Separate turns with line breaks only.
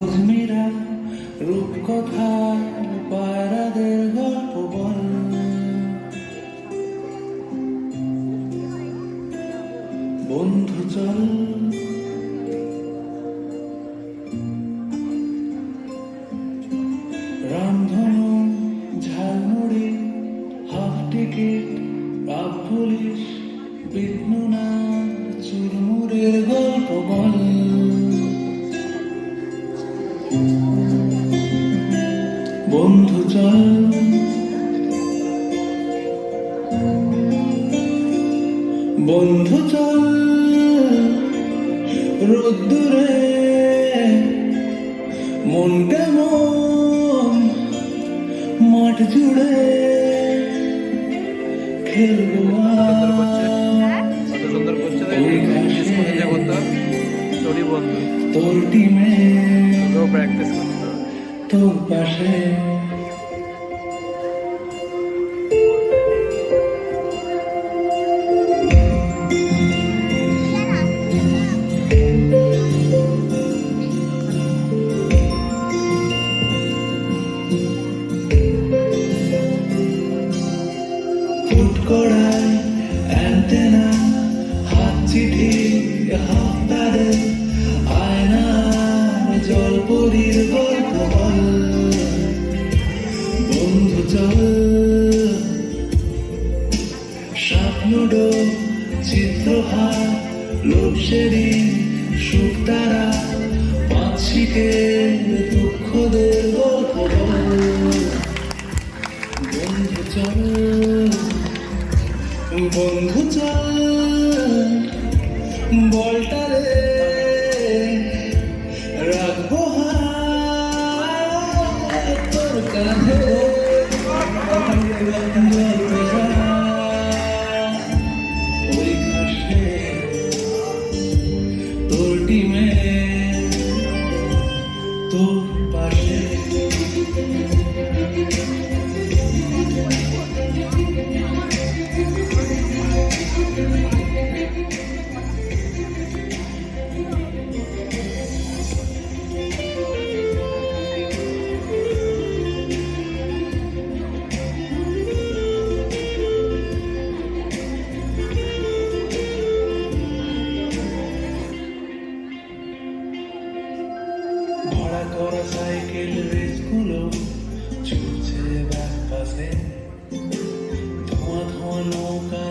আজমিরা রূপকথা পায়রাদের গল্প বল, বন্ধু চল রামধনু ঝালমুড়ি হাফ টিকিট রাত পুলিশ বিঘ্ননা চুরমুরের গল্প বল, বন্ধু চল বন্ধু চল রোদ্দুরে মন কেমন মাঠ জুড়ে খেলবো তোর টিমে
প্র্যাকটিস করতে
তোর পাশে কড়াই অ্যান্টেনা হাত চিঠি হাফতারে আয়না জলপরীর গল্প বল, বন্ধু চল স্বপ্নডো চিত্রহার লোকসেরি শুকতারা পাঁচিকের দুঃখদের গল্প বল, বন্ধু চল বন্ধু চল বলটারে রাখবো হাত তোর কাঁধে ওই ঘাসে তোর টিমে তোর পাশে ভাড়া করা সাইকেল রেসগুলো ছুটছে ব্যাক পাশে, ধোঁয়া ধোঁয়া নৌকা